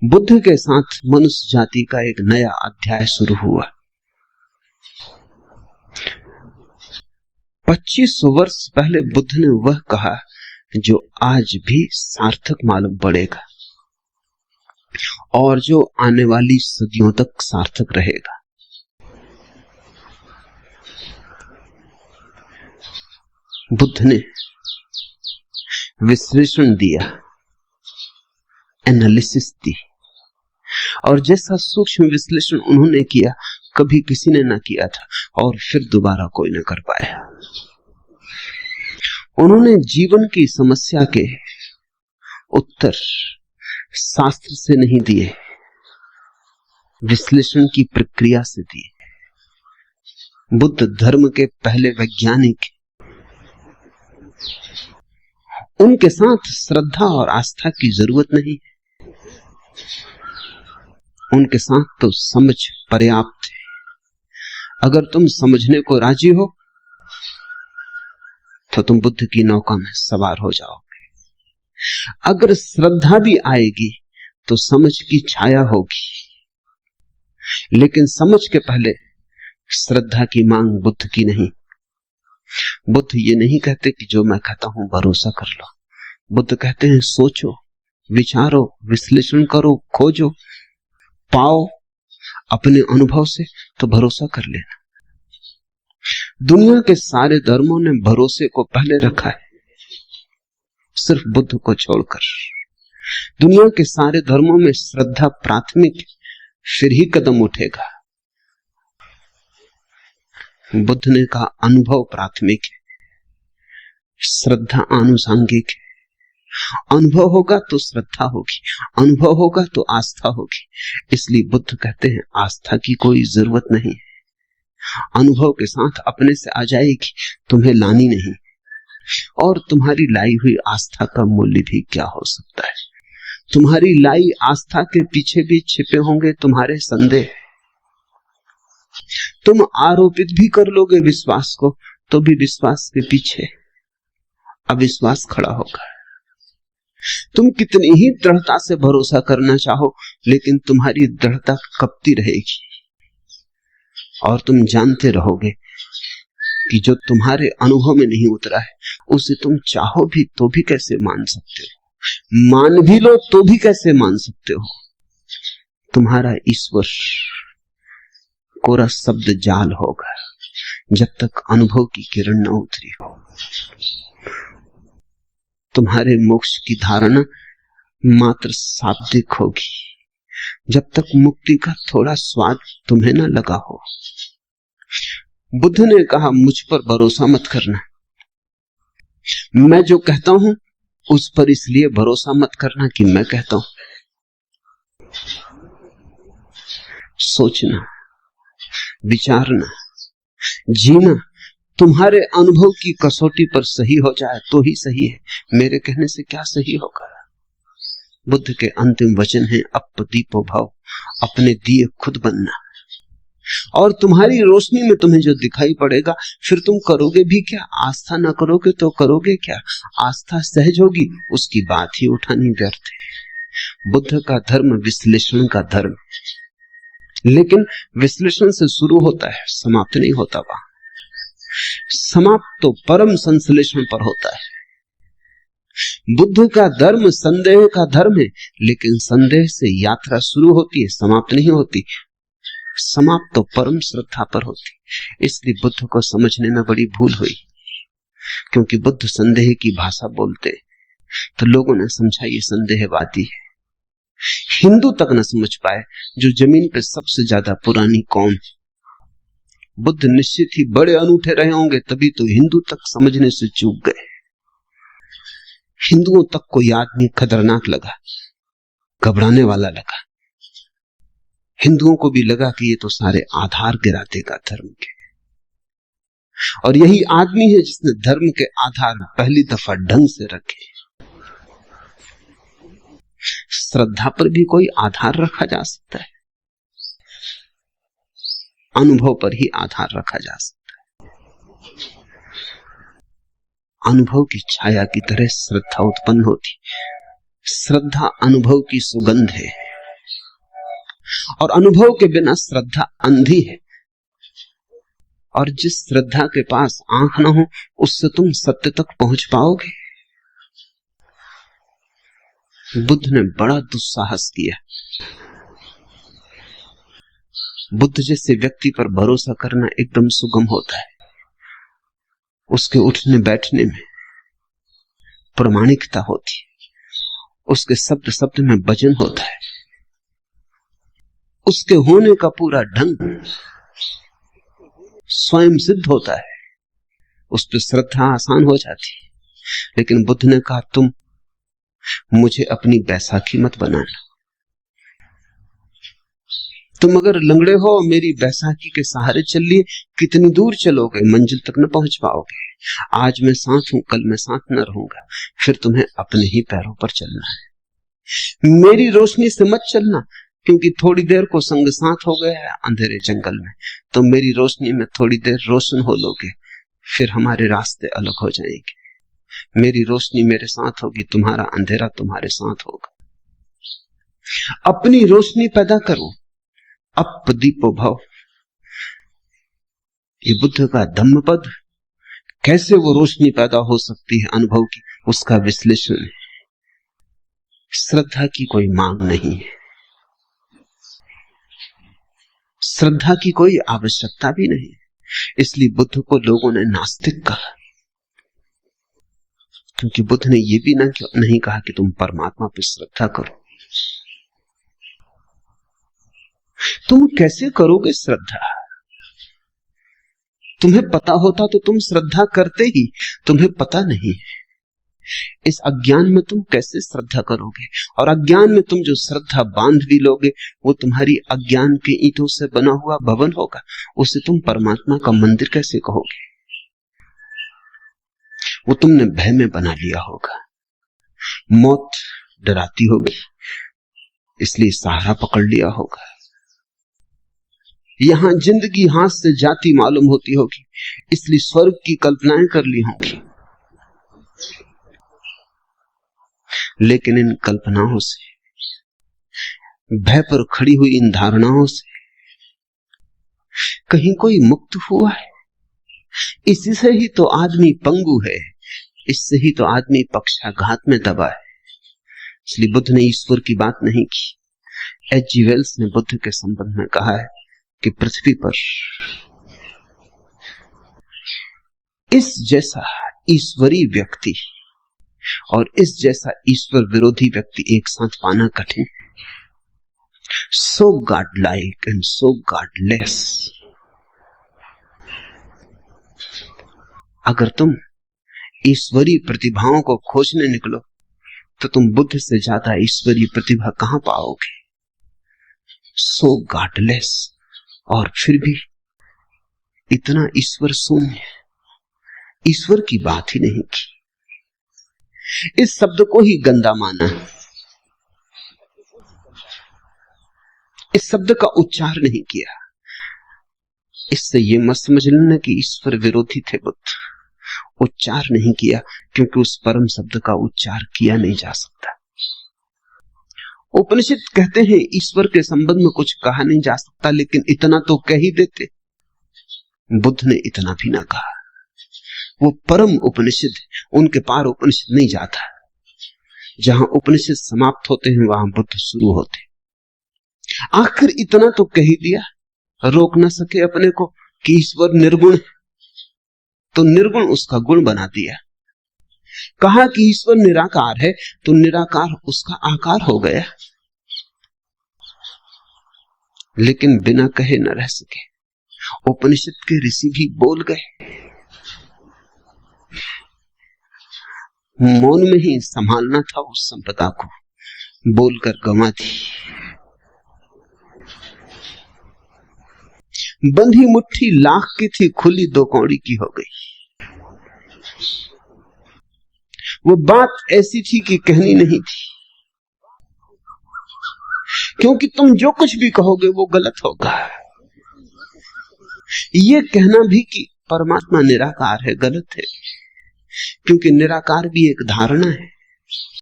बुद्ध के साथ मनुष्य जाति का एक नया अध्याय शुरू हुआ। 2500 वर्ष पहले बुद्ध ने वह कहा जो आज भी सार्थक मालूम पड़ेगा और जो आने वाली सदियों तक सार्थक रहेगा। बुद्ध ने विश्लेषण दिया, एनालिसिस दी, और जैसा सूक्ष्म विश्लेषण उन्होंने किया कभी किसी ने ना किया था और फिर दोबारा कोई न कर पाया। उन्होंने जीवन की समस्या के उत्तर शास्त्र से नहीं दिए, विश्लेषण की प्रक्रिया से दिए। बुद्ध धर्म के पहले वैज्ञानिक, उनके साथ श्रद्धा और आस्था की जरूरत नहीं, उनके साथ तो समझ पर्याप्त है। अगर तुम समझने को राजी हो तो तुम बुद्ध की नौका में सवार हो जाओगे। अगर श्रद्धा भी आएगी तो समझ की छाया होगी, लेकिन समझ के पहले श्रद्धा की मांग बुद्ध की नहीं। बुद्ध ये नहीं कहते कि जो मैं कहता हूं भरोसा कर लो। बुद्ध कहते हैं सोचो, विचारो, विश्लेषण करो, खोजो, पाओ अपने अनुभव से तो भरोसा कर लेना। दुनिया के सारे धर्मों ने भरोसे को पहले रखा है, सिर्फ बुद्ध को छोड़कर। दुनिया के सारे धर्मों में श्रद्धा प्राथमिक, फिर ही कदम उठेगा। बुद्ध ने कहा अनुभव प्राथमिक है, श्रद्धा आनुषंगिक है। अनुभव होगा तो श्रद्धा होगी, अनुभव होगा तो आस्था होगी। इसलिए बुद्ध कहते हैं आस्था की कोई जरूरत नहीं है, अनुभव के साथ अपने से आ जाएगी, तुम्हें लानी नहीं। और तुम्हारी लाई हुई आस्था का मूल्य भी क्या हो सकता है? तुम्हारी लाई आस्था के पीछे भी छिपे होंगे तुम्हारे संदेह। तुम आरोपित भी कर लोगे विश्वास को तो भी विश्वास के पीछे अविश्वास खड़ा होगा। तुम कितनी ही दृढ़ता से भरोसा करना चाहो, लेकिन तुम्हारी दृढ़ता कपती रहेगी और तुम जानते रहोगे कि जो तुम्हारे अनुभव में नहीं उतरा है उसे तुम चाहो भी तो भी कैसे मान सकते हो, मान भी लो तो भी कैसे मान सकते हो। तुम्हारा ईश्वर कोरा शब्द जाल होगा जब तक अनुभव की किरण न उतरी हो। तुम्हारे मोक्ष की धारणा मात्र शाब्दिक होगी जब तक मुक्ति का थोड़ा स्वाद तुम्हें न लगा हो। बुद्ध ने कहा मुझ पर भरोसा मत करना, मैं जो कहता हूं उस पर इसलिए भरोसा मत करना कि मैं कहता हूं। सोचना, विचारना, जीना तुम्हारे अनुभव की कसौटी पर सही हो जाए तो ही सही है, मेरे कहने से क्या सही होगा। बुद्ध के अंतिम वचन है अपदीपो भव, अपने दिए खुद बनना। और तुम्हारी रोशनी में तुम्हें जो दिखाई पड़ेगा फिर तुम करोगे भी क्या? आस्था ना करोगे तो करोगे क्या? आस्था सहज होगी, उसकी बात ही उठानी व्यर्थ है। बुद्ध का धर्म विश्लेषण का धर्म, लेकिन विश्लेषण से शुरू होता है, समाप्त नहीं होता। वहां समाप्त तो परम संश्लेषण पर होता है। बुद्ध का धर्म संदेह का धर्म है, लेकिन संदेह से यात्रा शुरू होती है, समाप्त नहीं होती। समाप्त तो परम श्रद्धा पर होती। इसलिए बुद्ध को समझने में बड़ी भूल हुई, क्योंकि बुद्ध संदेह की भाषा बोलते तो लोगों ने समझा ये संदेहवादी है। हिंदू तक न समझ पाए, जो जमीन पे सबसे ज्यादा पुरानी कौम। बुद्ध निश्चित ही बड़े अनूठे रहे होंगे, तभी तो हिंदू तक समझने से चूक गए। हिंदुओं तक को ये आदमी खतरनाक लगा, घबराने वाला लगा। हिंदुओं को भी लगा कि ये तो सारे आधार गिरा देगा धर्म के। और यही आदमी है जिसने धर्म के आधार पहली दफा ढंग से रखे। श्रद्धा पर भी कोई आधार रखा जा सकता है, अनुभव पर ही आधार रखा जा सकता है। अनुभव की छाया की तरह श्रद्धा उत्पन्न होती। श्रद्धा अनुभव की सुगंध है। और अनुभव के बिना श्रद्धा अंधी है। और जिस श्रद्धा के पास आंख ना हो, उससे तुम सत्य तक पहुंच पाओगे? बुद्ध ने बड़ा दुस्साहस किया। बुद्ध जैसे व्यक्ति पर भरोसा करना एकदम सुगम होता है। उसके उठने बैठने में प्रामाणिकता होती है, उसके शब्द शब्द में वजन होता है, उसके होने का पूरा ढंग स्वयं सिद्ध होता है। उस पर श्रद्धा आसान हो जाती है। लेकिन बुद्ध ने कहा, तुम मुझे अपनी बैसाखी मत बनाना। तुम अगर लंगड़े हो, मेरी बैसाखी के सहारे चल लिए, कितनी दूर चलोगे? मंजिल तक न पहुंच पाओगे। आज मैं साथ हूं, कल मैं साथ न रहूंगा। फिर तुम्हें अपने ही पैरों पर चलना है। मेरी रोशनी से मत चलना, क्योंकि थोड़ी देर को संग साथ हो गया है अंधेरे जंगल में। तो मेरी रोशनी में थोड़ी देर रोशन हो लोगे, फिर हमारे रास्ते अलग हो जाएंगे। मेरी रोशनी मेरे साथ होगी, तुम्हारा अंधेरा तुम्हारे साथ होगा। अपनी रोशनी पैदा करो, अपदीपो भव। ये बुद्ध का धम्मपद। कैसे वो रोशनी पैदा हो सकती है अनुभव की, उसका विश्लेषण है। श्रद्धा की कोई मांग नहीं है, श्रद्धा की कोई आवश्यकता भी नहीं। इसलिए बुद्ध को लोगों ने नास्तिक कहा, क्योंकि बुद्ध ने यह भी नहीं कहा कि तुम परमात्मा पर श्रद्धा करो। तुम कैसे करोगे श्रद्धा? तुम्हें पता होता तो तुम श्रद्धा करते ही, तुम्हें पता नहीं। इस अज्ञान में तुम कैसे श्रद्धा करोगे? और अज्ञान में तुम जो श्रद्धा बांध भी लोगे, वो तुम्हारी अज्ञान के ईंटों से बना हुआ भवन होगा। उसे तुम परमात्मा का मंदिर कैसे कहोगे? वो तुमने भय में बना लिया होगा। मौत डराती होगी, इसलिए सहारा पकड़ लिया होगा। यहां जिंदगी हाथ से जाती मालूम होती होगी, इसलिए स्वर्ग की कल्पनाएं कर ली होंगी। लेकिन इन कल्पनाओं से, भय पर खड़ी हुई इन धारणाओं से कहीं कोई मुक्त हुआ है? इसी से ही तो आदमी पंगु है, इससे ही तो आदमी पक्षाघात में दबा है। इसलिए बुद्ध ने ईश्वर की बात नहीं की। एच.जी. वेल्स ने बुद्ध के संबंध में कहा है कि पृथ्वी पर इस जैसा ईश्वरीय व्यक्ति और इस जैसा ईश्वर विरोधी व्यक्ति एक साथ पाना कठिन। So godlike and so godless. अगर तुम ईश्वरीय प्रतिभाओं को खोजने निकलो तो तुम बुद्ध से ज्यादा ईश्वरीय प्रतिभा कहां पाओगे? सो गॉडलेस, और फिर भी इतना ईश्वर शून्य, ईश्वर की बात ही नहीं की। इस शब्द को ही गंदा माना, इस शब्द का उच्चार नहीं किया। इससे ये मत समझ लेना कि ईश्वर विरोधी थे बुद्ध। उच्चार नहीं किया क्योंकि उस परम शब्द का उच्चार किया नहीं जा सकता। उपनिषद कहते हैं ईश्वर के संबंध में कुछ कहा नहीं जा सकता, लेकिन इतना तो कह ही देते। बुद्ध ने इतना भी ना कहा। वो परम उपनिषद, उनके पार उपनिषद नहीं जाता। जहां उपनिषद समाप्त होते हैं वहां बुद्ध शुरू होते। आखिर इतना तो कह ही दिया, रोक ना सके अपने को कि ईश्वर निर्गुण है, तो निर्गुण उसका गुण बना दिया। कहा कि ईश्वर निराकार है, तो निराकार उसका आकार हो गया। लेकिन बिना कहे न रह सके। उपनिषद के ऋषि भी बोल गए, मौन में ही संभालना था उस संपदा को, बोलकर गंवा दी। बंधी मुट्ठी लाख की थी, खुली दो कौड़ी की हो गई। वो बात ऐसी थी कि कहनी नहीं थी, क्योंकि तुम जो कुछ भी कहोगे वो गलत होगा। ये कहना भी कि परमात्मा निराकार है गलत है, क्योंकि निराकार भी एक धारणा है।